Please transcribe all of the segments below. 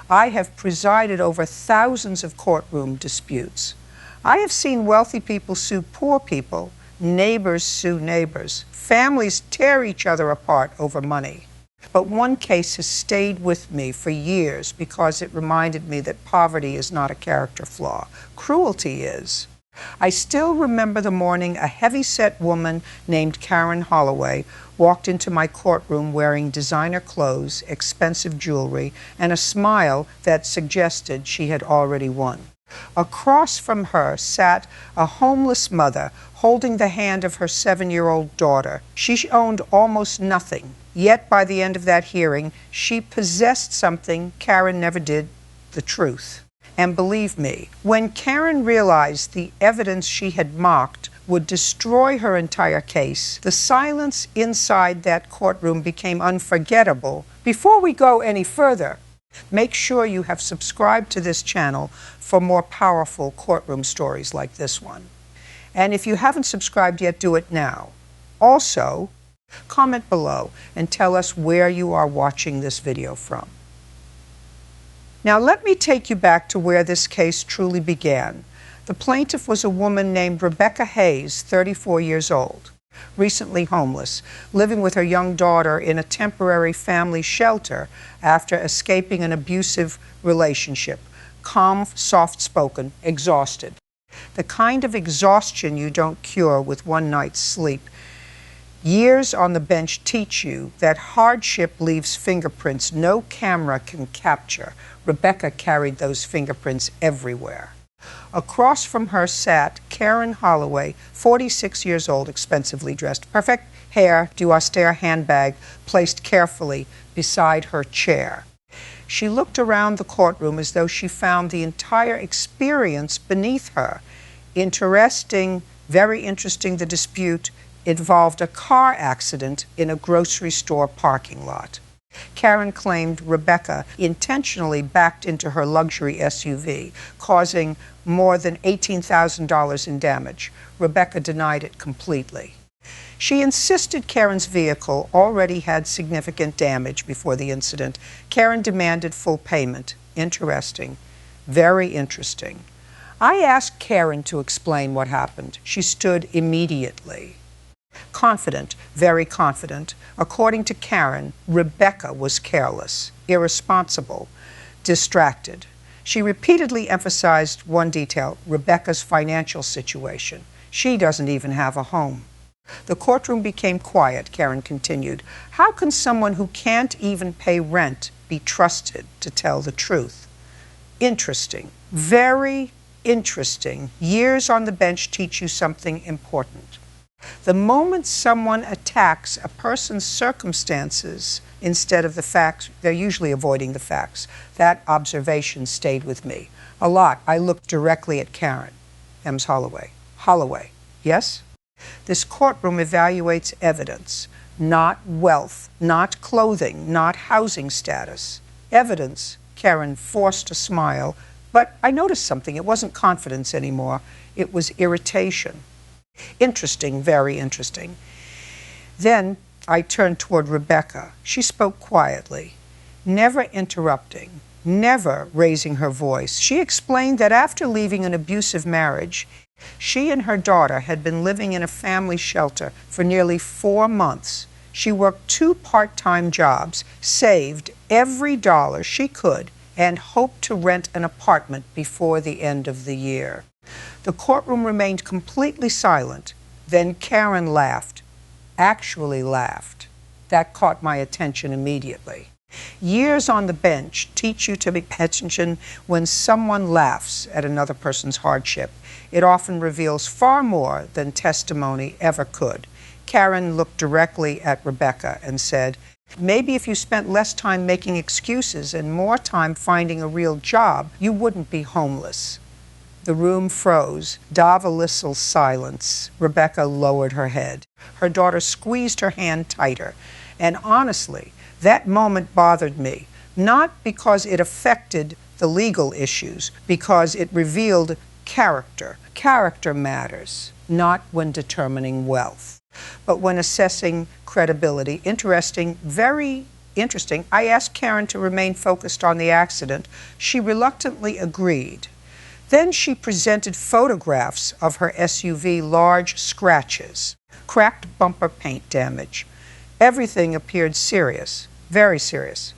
I have presided over thousands of courtroom disputes. I have seen wealthy people sue poor people, neighbors sue neighbors, families tear each other apart over money. But one case has stayed with me for years because it reminded me that poverty is not a character flaw. Cruelty is. I still remember the morning a heavy-set woman named Karen Holloway walked into my courtroom wearing designer clothes, expensive jewelry, and a smile that suggested she had already won. Across from her sat a homeless mother holding the hand of her 7-year-old daughter. She owned almost nothing, yet by the end of that hearing, she possessed something Karen never did: the truth. And believe me, when Karen realized the evidence she had mocked would destroy her entire case, the silence inside that courtroom became unforgettable. Before we go any further, make sure you have subscribed to this channel for more powerful courtroom stories like this one. And if you haven't subscribed yet, do it now. Also, comment below and tell us where you are watching this video from. Now let me take you back to where this case truly began. The plaintiff was a woman named Rebecca Hayes, 34 years old, recently homeless, living with her young daughter in a temporary family shelter after escaping an abusive relationship. Calm, soft-spoken, exhausted. The kind of exhaustion you don't cure with one night's sleep. Years on the bench teach you that hardship leaves fingerprints no camera can capture. Rebecca carried those fingerprints everywhere. Across from her sat Karen Holloway, 46 years old, expensively dressed, perfect hair, du austere handbag placed carefully beside her chair. She looked around the courtroom as though she found the entire experience beneath her. Interesting, very interesting, the dispute involved a car accident in a grocery store parking lot. Karen claimed Rebecca intentionally backed into her luxury SUV, causing more than $18,000 in damage. Rebecca denied it completely. She insisted Karen's vehicle already had significant damage before the incident. Karen demanded full payment. Interesting. Very interesting. I asked Karen to explain what happened. She stood immediately. Confident, very confident. According to Karen, Rebecca was careless, irresponsible, distracted. She repeatedly emphasized one detail: Rebecca's financial situation. She doesn't even have a home. The courtroom became quiet. Karen continued, "How can someone who can't even pay rent be trusted to tell the truth?" Interesting, very interesting. Years on the bench teach you something important. The moment someone attacks a person's circumstances instead of the facts, they're usually avoiding the facts. That observation stayed with me a lot. I looked directly at Karen. Ems Holloway. Holloway, yes? This courtroom evaluates evidence, not wealth, not clothing, not housing status. Evidence. Karen forced a smile, but I noticed something. It wasn't confidence anymore. It was irritation. Interesting, very interesting. Then I turned toward Rebecca. She spoke quietly, never interrupting, never raising her voice. She explained that after leaving an abusive marriage, she and her daughter had been living in a family shelter for nearly 4 months. She worked 2 part-time jobs, saved every dollar she could, and hoped to rent an apartment before the end of the year. The courtroom remained completely silent. Then Karen laughed, actually laughed. That caught my attention immediately. Years on the bench teach you to pay attention when someone laughs at another person's hardship. It often reveals far more than testimony ever could. Karen looked directly at Rebecca and said, "Maybe if you spent less time making excuses and more time finding a real job, you wouldn't be homeless." The room froze. Davalisal silence. Rebecca lowered her head. Her daughter squeezed her hand tighter. And honestly, that moment bothered me, not because it affected the legal issues, because it revealed character. Character matters, not when determining wealth, but when assessing credibility. Interesting, very interesting. I asked Karen to remain focused on the accident. She reluctantly agreed. Then she presented photographs of her SUV large scratches, cracked bumper paint damage. Everything appeared serious, very serious.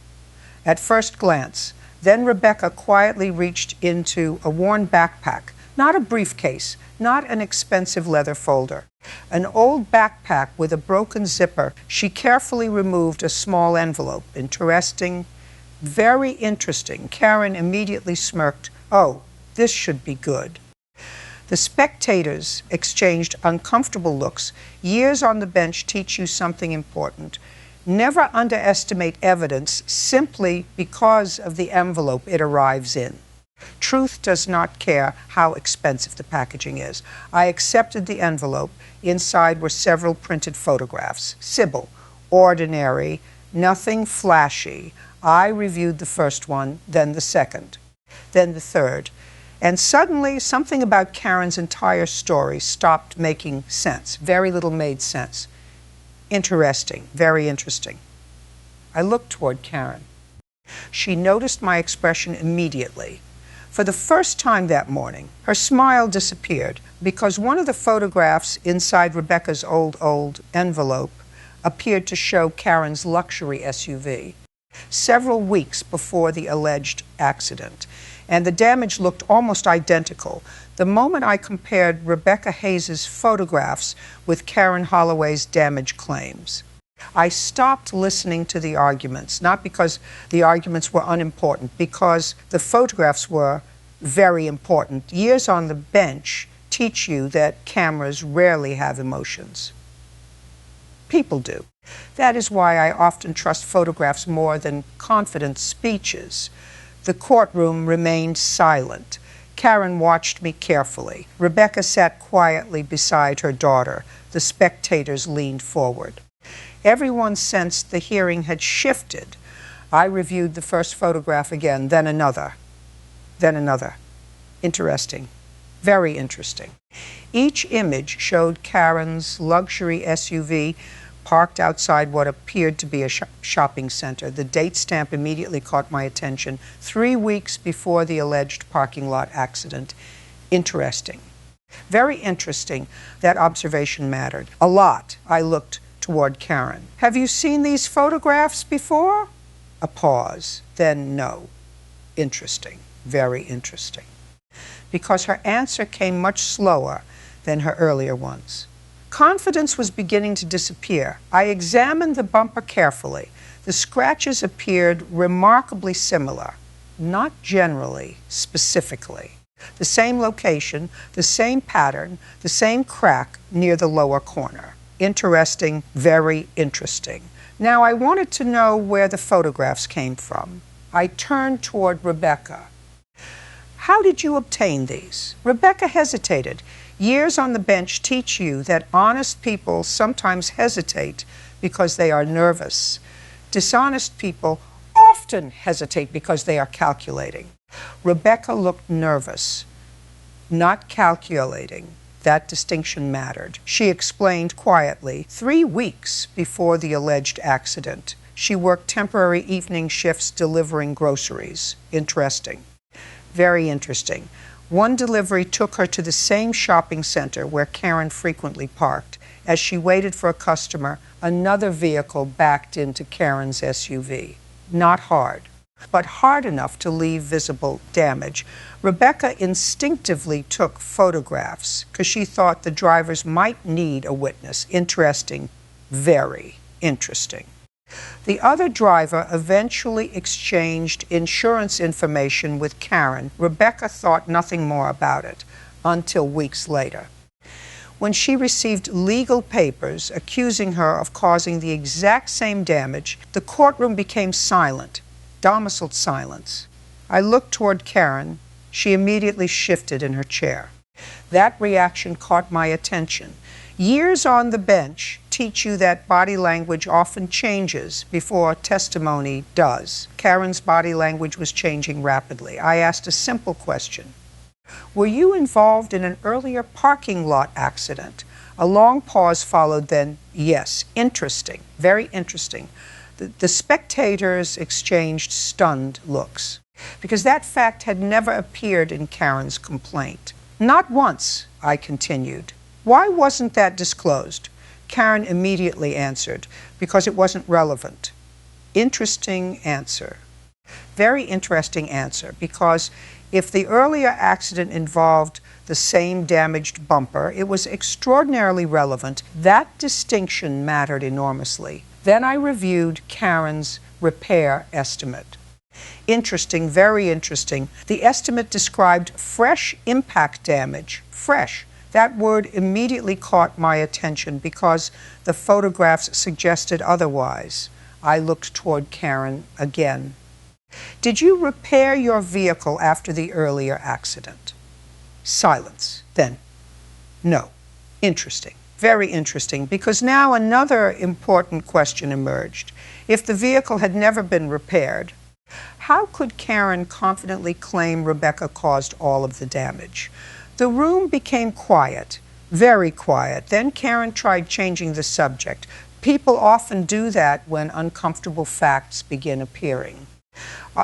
At first glance, then Rebecca quietly reached into a worn backpack, not a briefcase, not an expensive leather folder. An old backpack with a broken zipper. She carefully removed a small envelope. Interesting, very interesting. Karen immediately smirked. Oh, this should be good. The spectators exchanged uncomfortable looks. Years on the bench teach you something important. Never underestimate evidence simply because of the envelope it arrives in. Truth does not care how expensive the packaging is. I accepted the envelope. Inside were several printed photographs. Sybil, ordinary, nothing flashy. I reviewed the first one, then the second, then the third. And suddenly, something about Karen's entire story stopped making sense. Very little made sense. Interesting, very interesting. I looked toward Karen. She noticed my expression immediately. For the first time that morning, her smile disappeared because one of the photographs inside Rebecca's old envelope appeared to show Karen's luxury SUV several weeks before the alleged accident, and the damage looked almost identical. The moment I compared Rebecca Hayes' photographs with Karen Holloway's damage claims, I stopped listening to the arguments, not because the arguments were unimportant, because the photographs were very important. Years on the bench teach you that cameras rarely have emotions. People do. That is why I often trust photographs more than confident speeches. The courtroom remained silent. Karen watched me carefully. Rebecca sat quietly beside her daughter. The spectators leaned forward. Everyone sensed the hearing had shifted. I reviewed the first photograph again, then another, then another. Interesting, very interesting. Each image showed Karen's luxury SUV parked outside what appeared to be a shopping center. The date stamp immediately caught my attention. 3 weeks before the alleged parking lot accident. Interesting, very interesting. That observation mattered a lot. I looked toward Karen. Have you seen these photographs before? A pause, then no. Interesting, very interesting. Because her answer came much slower than her earlier ones. Confidence was beginning to disappear. I examined the bumper carefully. The scratches appeared remarkably similar, not generally, specifically. The same location, the same pattern, the same crack near the lower corner. Interesting, very interesting. Now, I wanted to know where the photographs came from. I turned toward Rebecca. How did you obtain these? Rebecca hesitated. Years on the bench teach you that honest people sometimes hesitate because they are nervous. Dishonest people often hesitate because they are calculating. Rebecca looked nervous, not calculating. That distinction mattered. She explained quietly. 3 weeks before the alleged accident, she worked temporary evening shifts delivering groceries. Interesting. Very interesting. One delivery took her to the same shopping center where Karen frequently parked. As she waited for a customer, another vehicle backed into Karen's SUV. Not hard, but hard enough to leave visible damage. Rebecca instinctively took photographs because she thought the drivers might need a witness. Interesting, very interesting. The other driver eventually exchanged insurance information with Karen. Rebecca thought nothing more about it until weeks later, when she received legal papers accusing her of causing the exact same damage. The courtroom became silent, domiciled silence. I looked toward Karen. She immediately shifted in her chair. That reaction caught my attention. Years on the bench teach you that body language often changes before testimony does. Karen's body language was changing rapidly. I asked a simple question. Were you involved in an earlier parking lot accident? A long pause followed, then, yes. Interesting, very interesting. The spectators exchanged stunned looks, because that fact had never appeared in Karen's complaint. Not once, I continued. Why wasn't that disclosed? Karen immediately answered, because it wasn't relevant. Interesting answer. Very interesting answer, because if the earlier accident involved the same damaged bumper, it was extraordinarily relevant. That distinction mattered enormously. Then I reviewed Karen's repair estimate. Interesting, very interesting. The estimate described fresh impact damage. Fresh. That word immediately caught my attention because the photographs suggested otherwise. I looked toward Karen again. Did you repair your vehicle after the earlier accident? Silence. Then, no. Interesting. Very interesting, because now another important question emerged. If the vehicle had never been repaired, how could Karen confidently claim Rebecca caused all of the damage? The room became quiet, very quiet. Then Karen tried changing the subject. People often do that when uncomfortable facts begin appearing.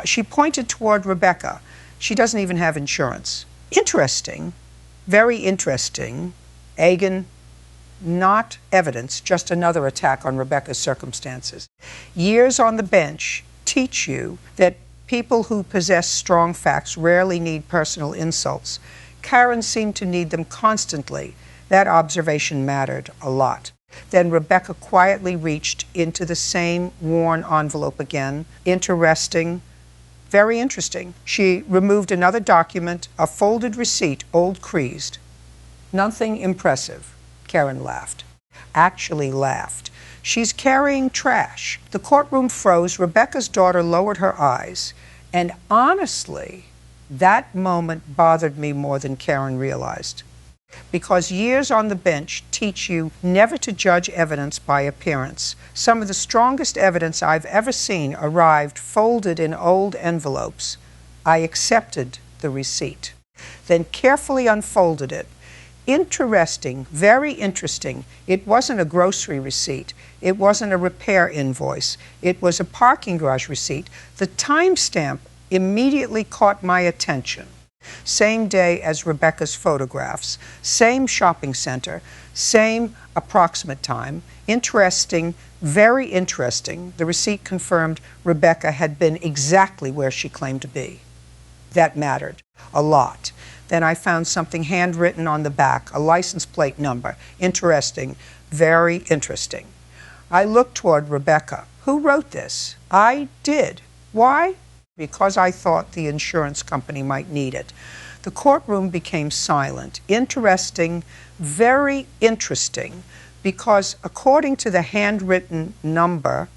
She pointed toward Rebecca. She doesn't even have insurance. Interesting, very interesting. Agin, not evidence, just another attack on Rebecca's circumstances. Years on the bench teach you that people who possess strong facts rarely need personal insults. Karen seemed to need them constantly. That observation mattered a lot. Then Rebecca quietly reached into the same worn envelope again. Interesting, very interesting. She removed another document, a folded receipt, old creased. Nothing impressive. Karen laughed. Actually laughed. She's carrying trash. The courtroom froze. Rebecca's daughter lowered her eyes. And honestly, that moment bothered me more than Karen realized. Because years on the bench teach you never to judge evidence by appearance. Some of the strongest evidence I've ever seen arrived folded in old envelopes. I accepted the receipt, then carefully unfolded it. Interesting, very interesting. It wasn't a grocery receipt. It wasn't a repair invoice. It was a parking garage receipt. The timestamp immediately caught my attention. Same day as Rebecca's photographs, same shopping center, same approximate time. Interesting, very interesting. The receipt confirmed Rebecca had been exactly where she claimed to be. That mattered a lot. Then I found something handwritten on the back, a license plate number. Interesting, very interesting. I looked toward Rebecca. Who wrote this? I did. Why? Because I thought the insurance company might need it. The courtroom became silent. Interesting, very interesting, because according to the handwritten number,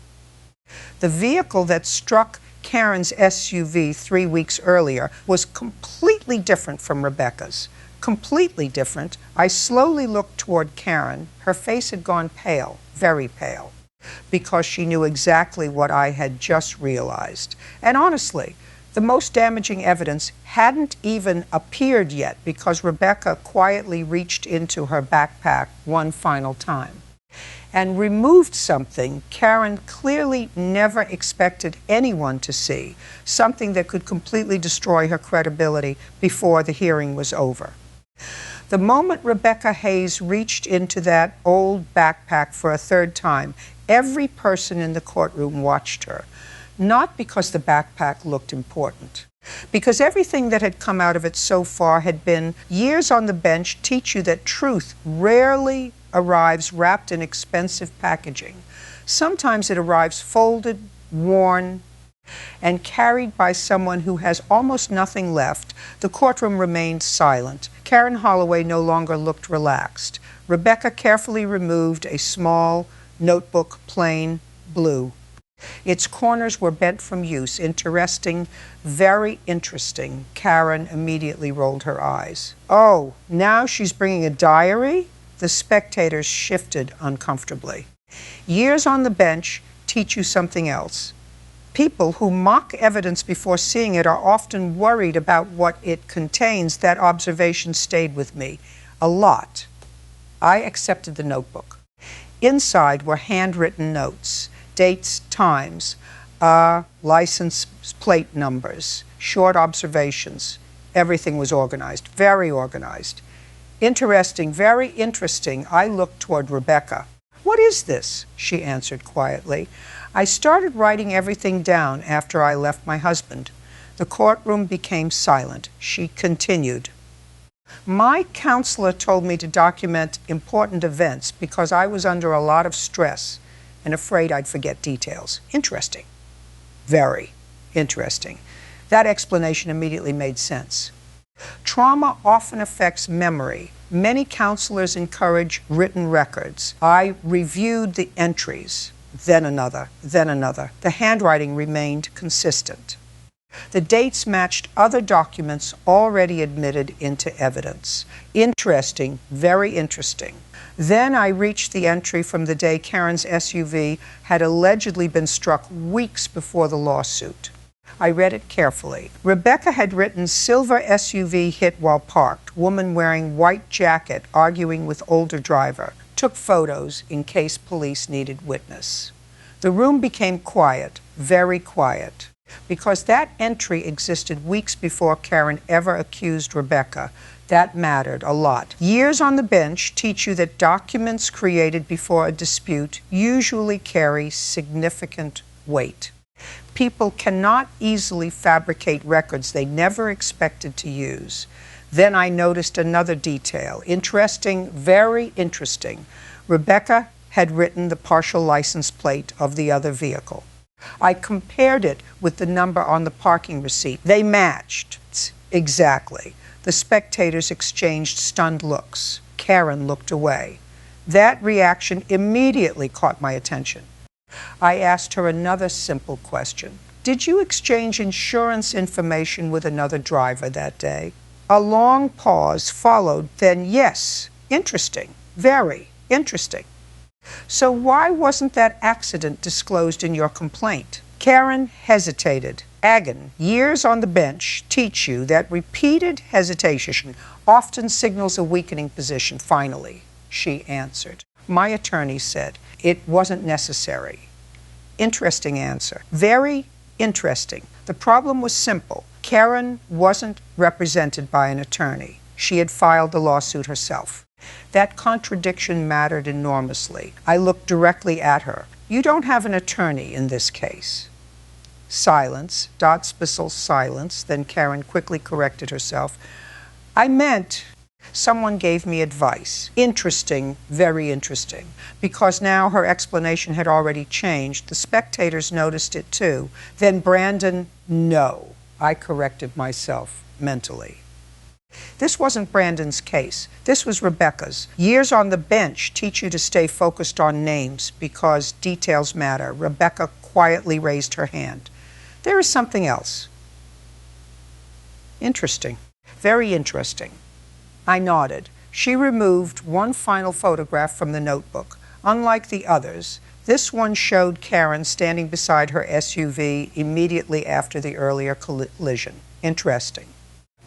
the vehicle that struck Karen's SUV 3 weeks earlier was completely different from Rebecca's. Completely different. I slowly looked toward Karen. Her face had gone pale, very pale, because she knew exactly what I had just realized. And honestly, the most damaging evidence hadn't even appeared yet because Rebecca quietly reached into her backpack one final time and removed something Karen clearly never expected anyone to see, something that could completely destroy her credibility before the hearing was over. The moment Rebecca Hayes reached into that old backpack for a third time, every person in the courtroom watched her, not because the backpack looked important, because everything that had come out of it so far had been years on the bench teach you that truth rarely arrives wrapped in expensive packaging. Sometimes it arrives folded, worn, and carried by someone who has almost nothing left. The courtroom remained silent. Karen Holloway no longer looked relaxed. Rebecca carefully removed a small notebook, plain blue. Its corners were bent from use. Interesting, very interesting. Karen immediately rolled her eyes. Oh, now she's bringing a diary? The spectators shifted uncomfortably. Years on the bench teach you something else. People who mock evidence before seeing it are often worried about what it contains. That observation stayed with me a lot. I accepted the notebook. Inside were handwritten notes, dates, times, license plate numbers, short observations. Everything was organized, very organized. Interesting, very interesting. I looked toward Rebecca. "What is this?" she answered quietly. "I started writing everything down after I left my husband." The courtroom became silent. She continued. "My counselor told me to document important events because I was under a lot of stress and afraid I'd forget details." Interesting. Very interesting. That explanation immediately made sense. Trauma often affects memory. Many counselors encourage written records. I reviewed the entries, then another, then another. The handwriting remained consistent. The dates matched other documents already admitted into evidence. Interesting, very interesting. Then I reached the entry from the day Karen's SUV had allegedly been struck weeks before the lawsuit. I read it carefully. Rebecca had written silver SUV hit while parked, woman wearing white jacket arguing with older driver, took photos in case police needed witness. The room became quiet, very quiet. Because that entry existed weeks before Karen ever accused Rebecca, that mattered a lot. Years on the bench teach you that documents created before a dispute usually carry significant weight. People cannot easily fabricate records they never expected to use. Then I noticed another detail. Interesting, very interesting. Rebecca had written the partial license plate of the other vehicle. I compared it with the number on the parking receipt. They matched. Exactly. The spectators exchanged stunned looks. Karen looked away. That reaction immediately caught my attention. I asked her another simple question. "Did you exchange insurance information with another driver that day?" A long pause followed, then yes. Interesting. Very interesting. "So why wasn't that accident disclosed in your complaint?" Karen hesitated. Years on the bench teach you that repeated hesitation often signals a weakening position. "Finally," she answered. My attorney said, "It wasn't necessary." Interesting answer. Very interesting. The problem was simple. Karen wasn't represented by an attorney. She had filed the lawsuit herself. That contradiction mattered enormously. I looked directly at her. "You don't have an attorney in this case." Silence. Dotspissel silence. Then Karen quickly corrected herself. "I meant someone gave me advice." Interesting, very interesting. Because now her explanation had already changed. The spectators noticed it too. Then Brandon, no. I corrected myself mentally. This wasn't Brandon's case. This was Rebecca's. Years on the bench teach you to stay focused on names because details matter. Rebecca quietly raised her hand. "There is something else." Interesting. Very interesting. I nodded. She removed one final photograph from the notebook. Unlike the others, this one showed Karen standing beside her SUV immediately after the earlier collision. Interesting.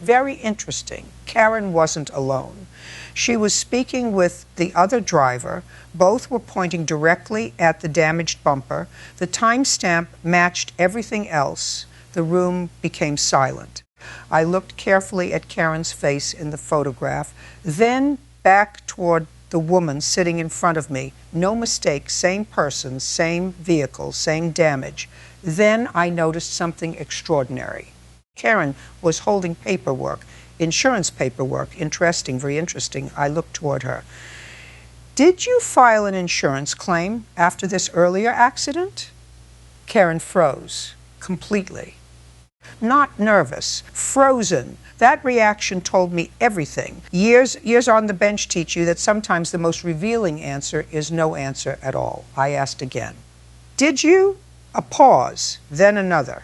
Very interesting. Karen wasn't alone. She was speaking with the other driver. Both were pointing directly at the damaged bumper. The timestamp matched everything else. The room became silent. I looked carefully at Karen's face in the photograph, then back toward the woman sitting in front of me. No mistake, same person, same vehicle, same damage. Then I noticed something extraordinary. Karen was holding paperwork, insurance paperwork. Interesting, very interesting. I looked toward her. "Did you file an insurance claim after this earlier accident?" Karen froze completely. Not nervous, frozen. That reaction told me everything. Years on the bench teach you that sometimes the most revealing answer is no answer at all. I asked again. "Did you?" A pause, then another.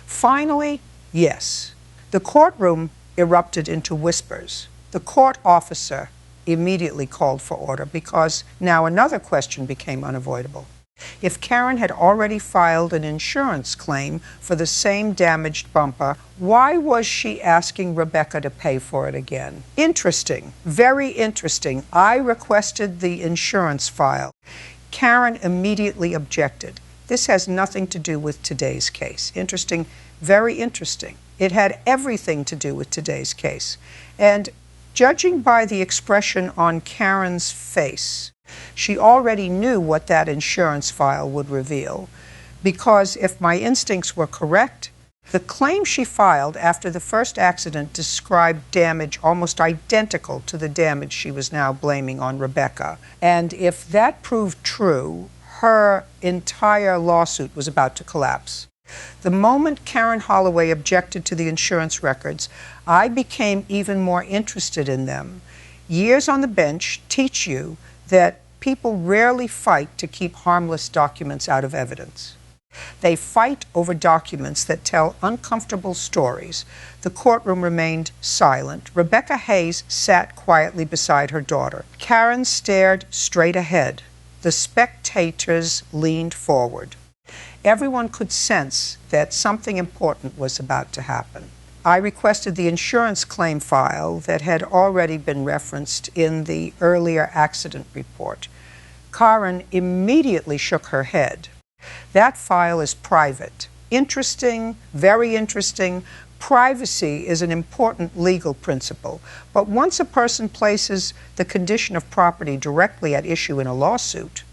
Finally, yes. The courtroom erupted into whispers. The court officer immediately called for order because now another question became unavoidable. If Karen had already filed an insurance claim for the same damaged bumper, why was she asking Rebecca to pay for it again? Interesting, very interesting. I requested the insurance file. Karen immediately objected. This has nothing to do with today's case. Interesting, very interesting. It had everything to do with today's case. And judging by the expression on Karen's face, she already knew what that insurance file would reveal, because if my instincts were correct, the claim she filed after the first accident described damage almost identical to the damage she was now blaming on Rebecca. And if that proved true, her entire lawsuit was about to collapse. The moment Karen Holloway objected to the insurance records, I became even more interested in them. Years on the bench teach you that people rarely fight to keep harmless documents out of evidence. They fight over documents that tell uncomfortable stories. The courtroom remained silent. Rebecca Hayes sat quietly beside her daughter. Karen stared straight ahead. The spectators leaned forward. Everyone could sense that something important was about to happen. I requested the insurance claim file that had already been referenced in the earlier accident report. Karen immediately shook her head. That file is private. Interesting, very interesting. Privacy is an important legal principle, but once a person places the condition of property directly at issue in a lawsuit,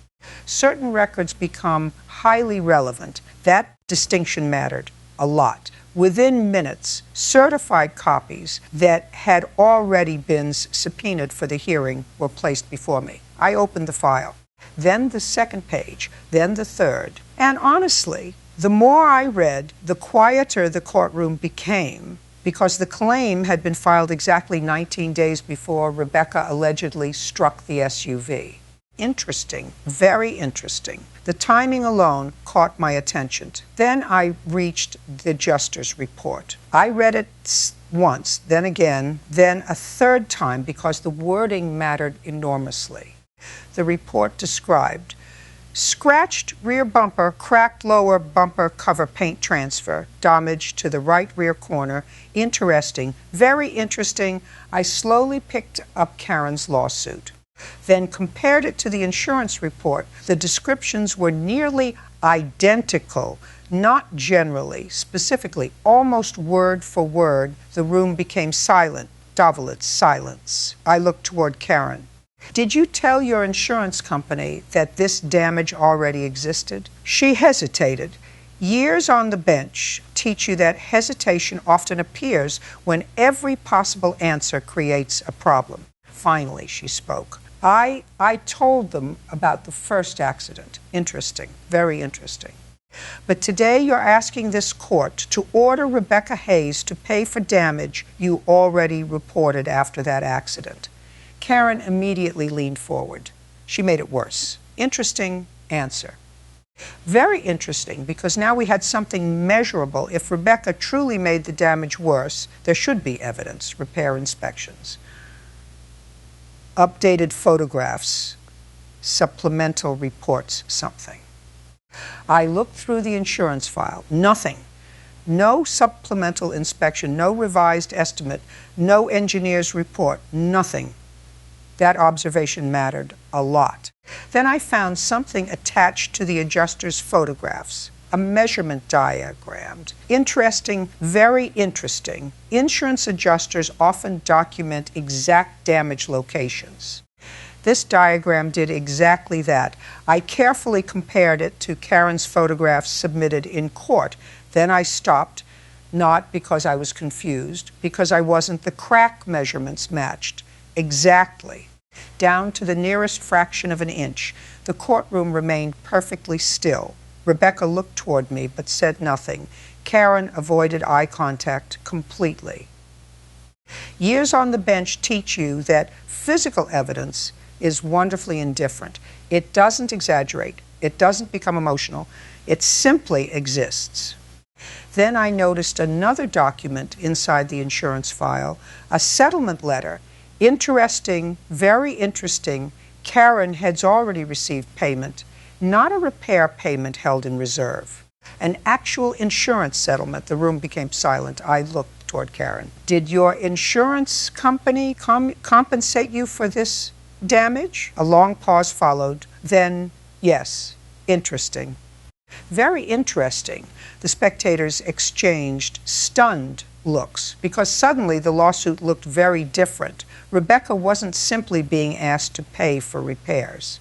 certain records become highly relevant. That distinction mattered a lot. Within minutes, certified copies that had already been subpoenaed for the hearing were placed before me. I opened the file. Then the second page, then the third. And honestly, the more I read, the quieter the courtroom became, because the claim had been filed exactly 19 days before Rebecca allegedly struck the SUV. Interesting, very interesting. The timing alone caught my attention. Then I reached the adjuster's report. I read it once, then again, then a third time, because the wording mattered enormously. The report described scratched rear bumper, cracked lower bumper cover paint transfer, damage to the right rear corner. Interesting, very interesting. I slowly picked up Karen's lawsuit, then compared it to the insurance report. The descriptions were nearly identical, not generally, specifically, almost word for word. The room became silent. Davelet, silence. I looked toward Karen. Did you tell your insurance company that this damage already existed? She hesitated. Years on the bench teach you that hesitation often appears when every possible answer creates a problem. Finally, she spoke. I told them about the first accident. Interesting, very interesting. But today you're asking this court to order Rebecca Hayes to pay for damage you already reported after that accident. Karen immediately leaned forward. She made it worse. Interesting answer. Very interesting, because now we had something measurable. If Rebecca truly made the damage worse, there should be evidence, repair inspections, updated photographs, supplemental reports, something. I looked through the insurance file. Nothing. No supplemental inspection, no revised estimate, no engineer's report, nothing. That observation mattered a lot. Then I found something attached to the adjuster's photographs, a measurement diagram. Interesting, very interesting. Insurance adjusters often document exact damage locations. This diagram did exactly that. I carefully compared it to Karen's photographs submitted in court. Then I stopped, not because I was confused, because I wasn't. The crack measurements matched exactly, down to the nearest fraction of an inch. The courtroom remained perfectly still. Rebecca looked toward me but said nothing. Karen avoided eye contact completely. Years on the bench teach you that physical evidence is wonderfully indifferent. It doesn't exaggerate. It doesn't become emotional. It simply exists. Then I noticed another document inside the insurance file, a settlement letter. Interesting, very interesting. Karen had already received payment, not a repair payment held in reserve. An actual insurance settlement. The room became silent. I looked toward Karen. Did your insurance company compensate you for this damage? A long pause followed. Then, yes, interesting. Very interesting. The spectators exchanged stunned looks because suddenly the lawsuit looked very different. Rebecca wasn't simply being asked to pay for repairs.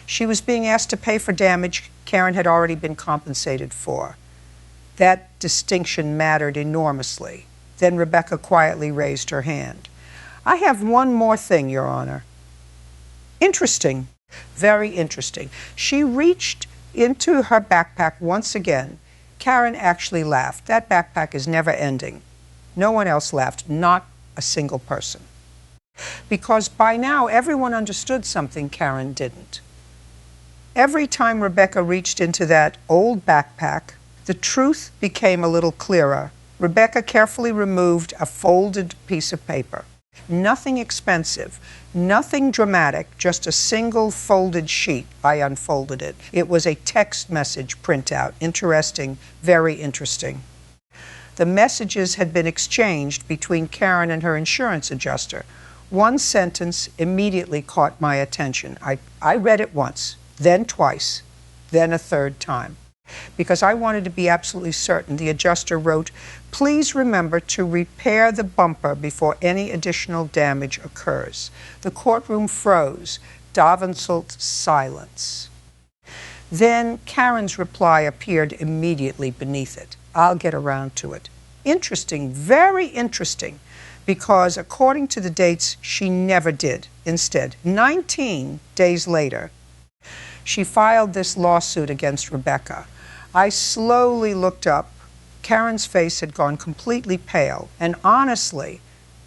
She was being asked to pay for damage Karen had already been compensated for. That distinction mattered enormously. Then Rebecca quietly raised her hand. "I have one more thing, Your Honor." Interesting. Very interesting. She reached into her backpack once again. Karen actually laughed. That backpack is never ending. No one else laughed, not a single person. Because by now everyone understood something Karen didn't. Every time Rebecca reached into that old backpack, the truth became a little clearer. Rebecca carefully removed a folded piece of paper. Nothing expensive, nothing dramatic, just a single folded sheet. I unfolded it. It was a text message printout. Interesting, very interesting. The messages had been exchanged between Karen and her insurance adjuster. One sentence immediately caught my attention. I read it once, then twice, then a third time. Because I wanted to be absolutely certain, the adjuster wrote, "Please remember to repair the bumper before any additional damage occurs." The courtroom froze. Davenselt silence. Then Karen's reply appeared immediately beneath it. I'll get around to it. Interesting, very interesting, because according to the dates, she never did. Instead, 19 days later, she filed this lawsuit against Rebecca. I slowly looked up. Karen's face had gone completely pale, and honestly,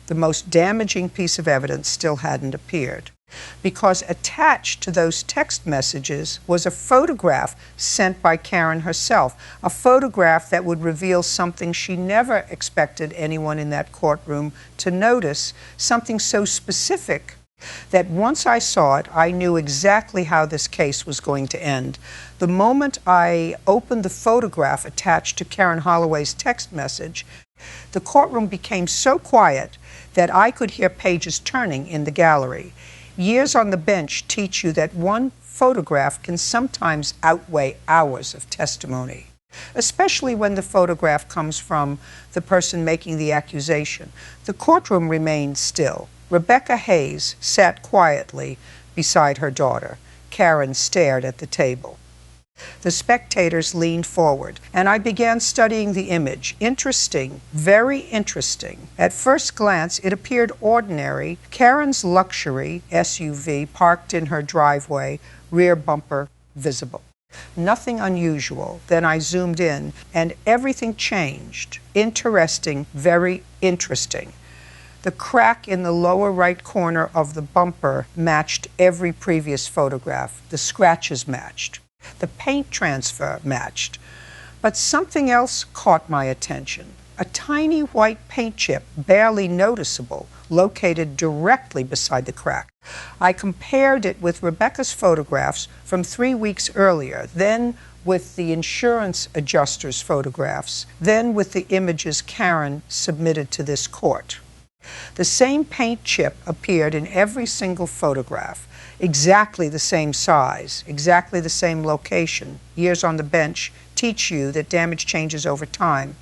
the most damaging piece of evidence still hadn't appeared. Because attached to those text messages was a photograph sent by Karen herself, a photograph that would reveal something she never expected anyone in that courtroom to notice, something so specific that once I saw it, I knew exactly how this case was going to end. The moment I opened the photograph attached to Karen Holloway's text message, the courtroom became so quiet that I could hear pages turning in the gallery. Years on the bench teach you that one photograph can sometimes outweigh hours of testimony, especially when the photograph comes from the person making the accusation. The courtroom remained still. Rebecca Hayes sat quietly beside her daughter. Karen stared at the table. The spectators leaned forward, and I began studying the image. Interesting, very interesting. At first glance, it appeared ordinary. Karen's luxury SUV parked in her driveway, rear bumper visible. Nothing unusual. Then I zoomed in, and everything changed. Interesting, very interesting. The crack in the lower right corner of the bumper matched every previous photograph. The scratches matched. The paint transfer matched. But something else caught my attention. A tiny white paint chip, barely noticeable, located directly beside the crack. I compared it with Rebecca's photographs from 3 weeks earlier, then with the insurance adjuster's photographs, then with the images Karen submitted to this court. The same paint chip appeared in every single photograph, exactly the same size, exactly the same location. Years on the bench teach you that damage changes over time.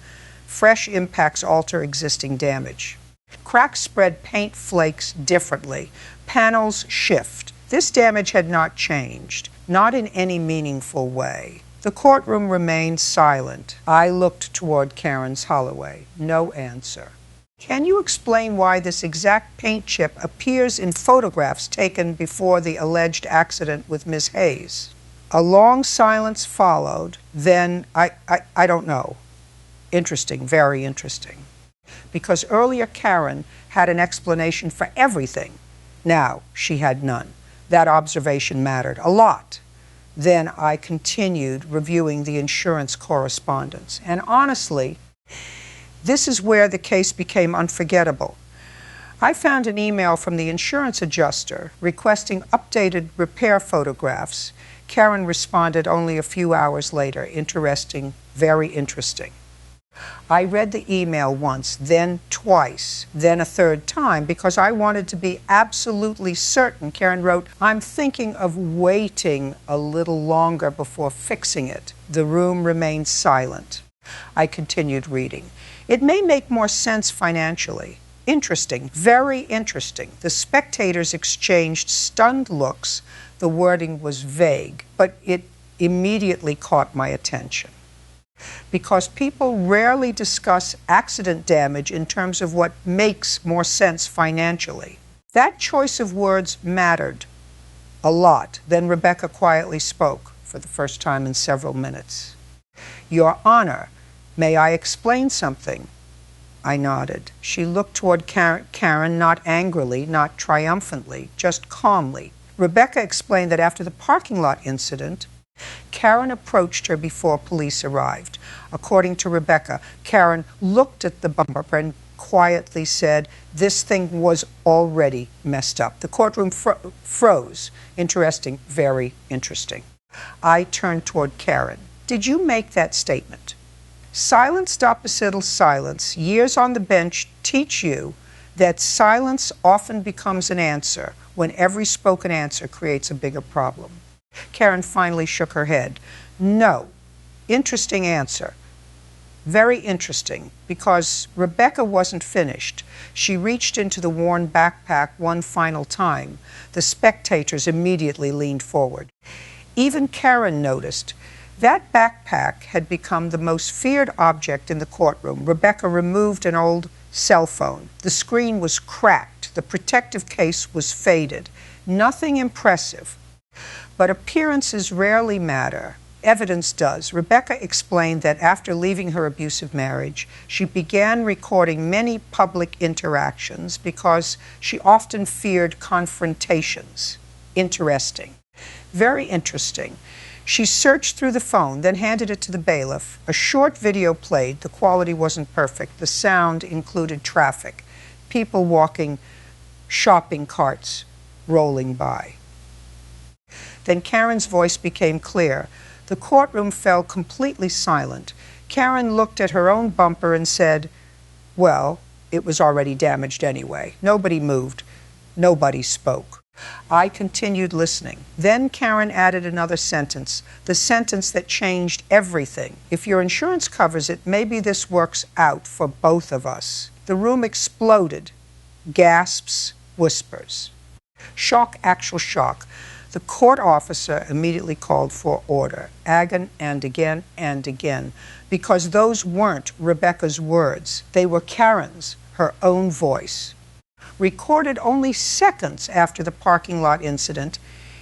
Fresh impacts alter existing damage. Cracks spread paint flakes differently. Panels shift. This damage had not changed, not in any meaningful way. The courtroom remained silent. I looked toward Karen's Holloway. No answer. Can you explain why this exact paint chip appears in photographs taken before the alleged accident with Ms. Hayes? A long silence followed. Then, I don't know. Interesting, very interesting. Because earlier Karen had an explanation for everything. Now she had none. That observation mattered a lot. Then I continued reviewing the insurance correspondence. And honestly, this is where the case became unforgettable. I found an email from the insurance adjuster requesting updated repair photographs. Karen responded only a few hours later. Interesting, very interesting. I read the email once, then twice, then a third time because I wanted to be absolutely certain. Karen wrote, "I'm thinking of waiting a little longer before fixing it." The room remained silent. I continued reading. "It may make more sense financially." Interesting, very interesting. The spectators exchanged stunned looks. The wording was vague, but it immediately caught my attention. Because people rarely discuss accident damage in terms of what makes more sense financially. That choice of words mattered a lot. Then Rebecca quietly spoke for the first time in several minutes. "Your Honor, may I explain something?" I nodded. She looked toward Karen, not angrily, not triumphantly, just calmly. Rebecca explained that after the parking lot incident, Karen approached her before police arrived. According to Rebecca, Karen looked at the bumper and quietly said, "This thing was already messed up." The courtroom froze. Interesting, very interesting. I turned toward Karen. "Did you make that statement?" Silence opposite silence. Years on the bench teach you that silence often becomes an answer when every spoken answer creates a bigger problem. Karen finally shook her head. "No." Interesting answer. Very interesting, because Rebecca wasn't finished. She reached into the worn backpack one final time. The spectators immediately leaned forward. Even Karen noticed. That backpack had become the most feared object in the courtroom. Rebecca removed an old cell phone. The screen was cracked. The protective case was faded. Nothing impressive. But appearances rarely matter. Evidence does. Rebecca explained that after leaving her abusive marriage, she began recording many public interactions because she often feared confrontations. Interesting. Very interesting. She searched through the phone, then handed it to the bailiff. A short video played. The quality wasn't perfect. The sound included traffic, people walking, shopping carts rolling by. Then Karen's voice became clear. The courtroom fell completely silent. Karen looked at her own bumper and said, "Well, it was already damaged anyway." Nobody moved. Nobody spoke. I continued listening. Then Karen added another sentence, the sentence that changed everything. "If your insurance covers it, maybe this works out for both of us." The room exploded. Gasps, whispers. Shock, actual shock. The court officer immediately called for order, again and again, because those weren't Rebecca's words. They were Karen's, her own voice. Recorded only seconds after the parking lot incident.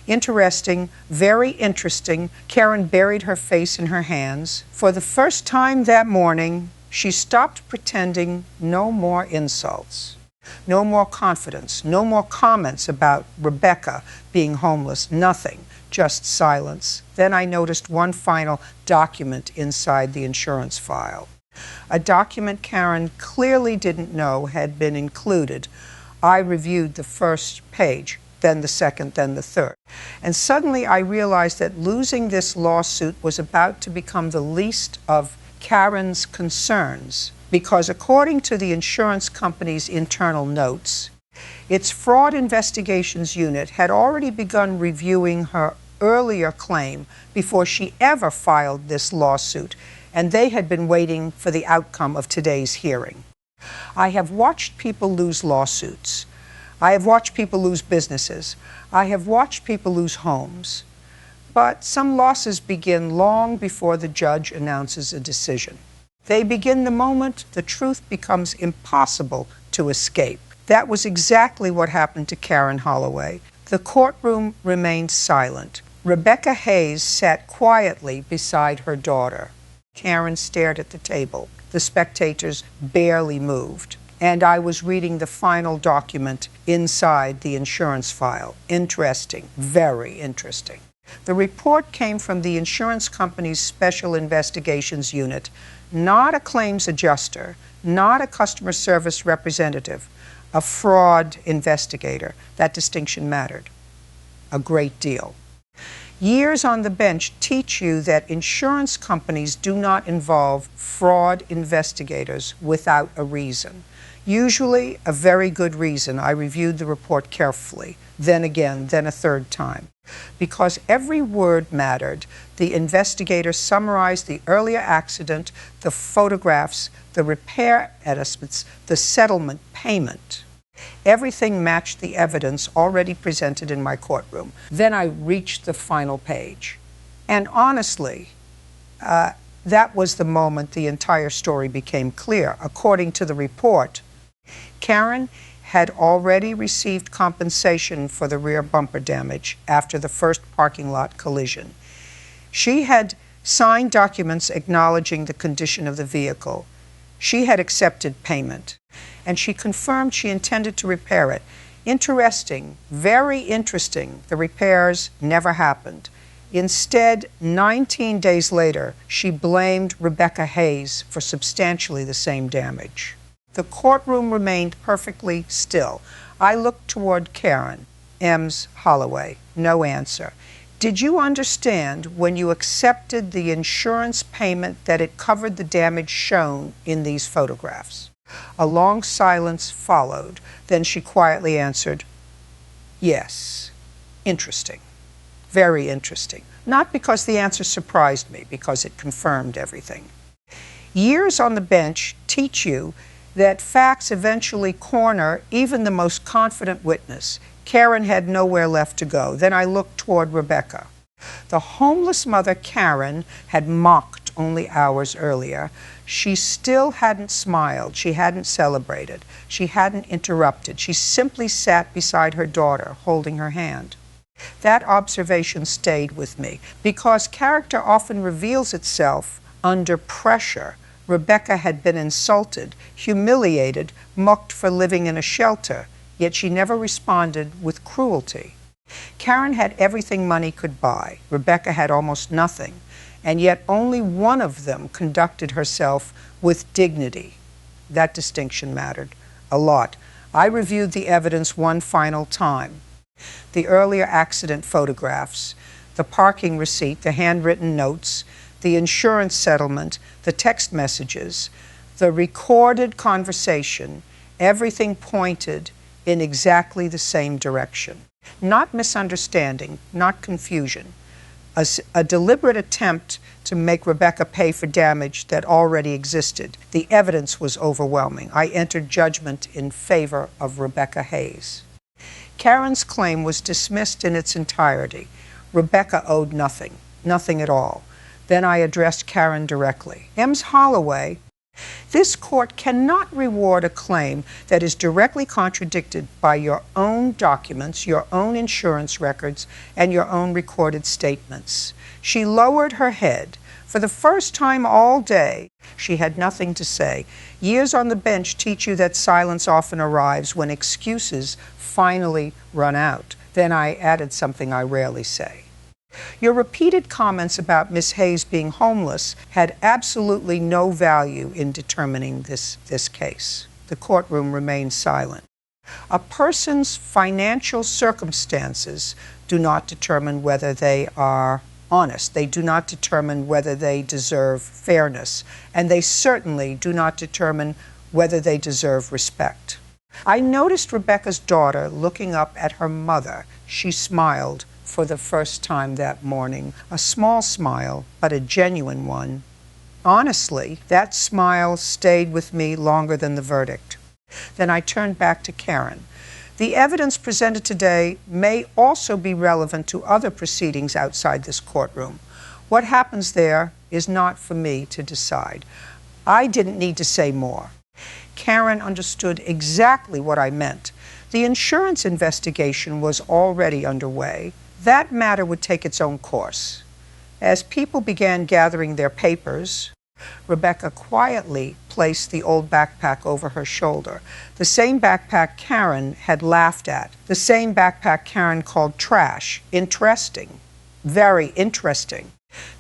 Interesting, very interesting. Karen buried her face in her hands. For the first time that morning, she stopped pretending. No more insults. No more confidence, no more comments about Rebecca being homeless, nothing, just silence. Then I noticed one final document inside the insurance file. A document Karen clearly didn't know had been included. I reviewed the first page, then the second, then the third. And suddenly I realized that losing this lawsuit was about to become the least of Karen's concerns. Because according to the insurance company's internal notes, its fraud investigations unit had already begun reviewing her earlier claim before she ever filed this lawsuit, and they had been waiting for the outcome of today's hearing. I have watched people lose lawsuits. I have watched people lose businesses. I have watched people lose homes. But some losses begin long before the judge announces a decision. They begin the moment the truth becomes impossible to escape. That was exactly what happened to Karen Holloway. The courtroom remained silent. Rebecca Hayes sat quietly beside her daughter. Karen stared at the table. The spectators barely moved. And I was reading the final document inside the insurance file. Interesting, very interesting. The report came from the insurance company's special investigations unit, not a claims adjuster, not a customer service representative, a fraud investigator. That distinction mattered a great deal. Years on the bench teach you that insurance companies do not involve fraud investigators without a reason. Usually a very good reason. I reviewed the report carefully, then again, then a third time. Because every word mattered, the investigator summarized the earlier accident, the photographs, the repair estimates, the settlement payment. Everything matched the evidence already presented in my courtroom. Then I reached the final page. And honestly, that was the moment the entire story became clear. According to the report, Karen had already received compensation for the rear bumper damage after the first parking lot collision. She had signed documents acknowledging the condition of the vehicle. She had accepted payment, and she confirmed she intended to repair it. Interesting, very interesting, the repairs never happened. Instead, 19 days later, she blamed Rebecca Hayes for substantially the same damage. The courtroom remained perfectly still. I looked toward Karen, Ems Holloway. No answer. Did you understand when you accepted the insurance payment that it covered the damage shown in these photographs? A long silence followed. Then she quietly answered, yes. Interesting. Very interesting. Not because the answer surprised me, because it confirmed everything. Years on the bench teach you that facts eventually corner even the most confident witness. Karen had nowhere left to go. Then I looked toward Rebecca. The homeless mother, Karen, had mocked only hours earlier. She still hadn't smiled. She hadn't celebrated. She hadn't interrupted. She simply sat beside her daughter, holding her hand. That observation stayed with me because character often reveals itself under pressure. Rebecca had been insulted, humiliated, mocked for living in a shelter, yet she never responded with cruelty. Karen had everything money could buy. Rebecca had almost nothing, and yet only one of them conducted herself with dignity. That distinction mattered a lot. I reviewed the evidence one final time. The earlier accident photographs, the parking receipt, the handwritten notes, the insurance settlement, the text messages, the recorded conversation, everything pointed in exactly the same direction. Not misunderstanding, not confusion. A deliberate attempt to make Rebecca pay for damage that already existed. The evidence was overwhelming. I entered judgment in favor of Rebecca Hayes. Karen's claim was dismissed in its entirety. Rebecca owed nothing, nothing at all. Then I addressed Karen directly. Ems Holloway, this court cannot reward a claim that is directly contradicted by your own documents, your own insurance records, and your own recorded statements. She lowered her head. For the first time all day, she had nothing to say. Years on the bench teach you that silence often arrives when excuses finally run out. Then I added something I rarely say. Your repeated comments about Miss Hayes being homeless had absolutely no value in determining this case. The courtroom remained silent. A person's financial circumstances do not determine whether they are honest. They do not determine whether they deserve fairness, and they certainly do not determine whether they deserve respect. I noticed Rebecca's daughter looking up at her mother. She smiled for the first time that morning. A small smile, but a genuine one. Honestly, that smile stayed with me longer than the verdict. Then I turned back to Karen. The evidence presented today may also be relevant to other proceedings outside this courtroom. What happens there is not for me to decide. I didn't need to say more. Karen understood exactly what I meant. The insurance investigation was already underway. That matter would take its own course. As people began gathering their papers, Rebecca quietly placed the old backpack over her shoulder. The same backpack Karen had laughed at. The same backpack Karen called trash. Interesting. Very interesting.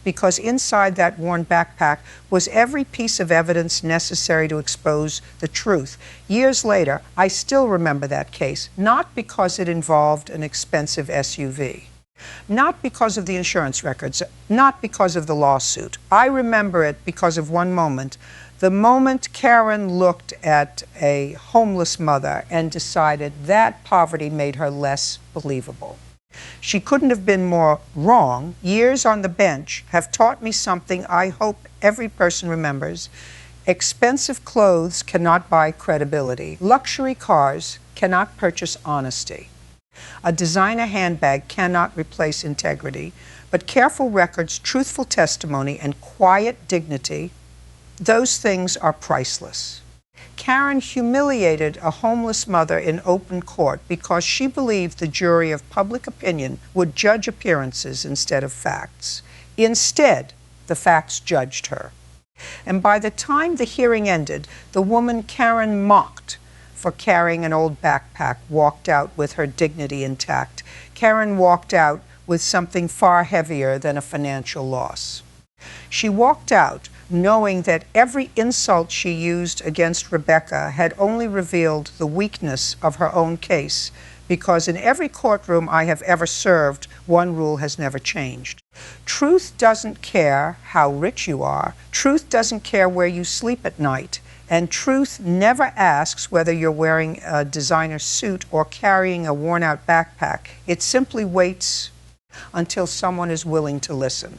Because inside that worn backpack was every piece of evidence necessary to expose the truth. Years later, I still remember that case, not because it involved an expensive SUV, Not because of the insurance records, not because of the lawsuit. I remember it because of one moment. The moment Karen looked at a homeless mother and decided that poverty made her less believable. She couldn't have been more wrong. Years on the bench have taught me something I hope every person remembers. Expensive clothes cannot buy credibility. Luxury cars cannot purchase honesty. A designer handbag cannot replace integrity, but careful records, truthful testimony, and quiet dignity, those things are priceless. Karen humiliated a homeless mother in open court because she believed the jury of public opinion would judge appearances instead of facts. Instead, the facts judged her. And by the time the hearing ended, the woman Karen mocked for carrying an old backpack walked out with her dignity intact. Karen walked out with something far heavier than a financial loss. She walked out knowing that every insult she used against Rebecca had only revealed the weakness of her own case, because in every courtroom I have ever served, one rule has never changed. Truth doesn't care how rich you are. Truth doesn't care where you sleep at night. And truth never asks whether you're wearing a designer suit or carrying a worn-out backpack. It simply waits until someone is willing to listen.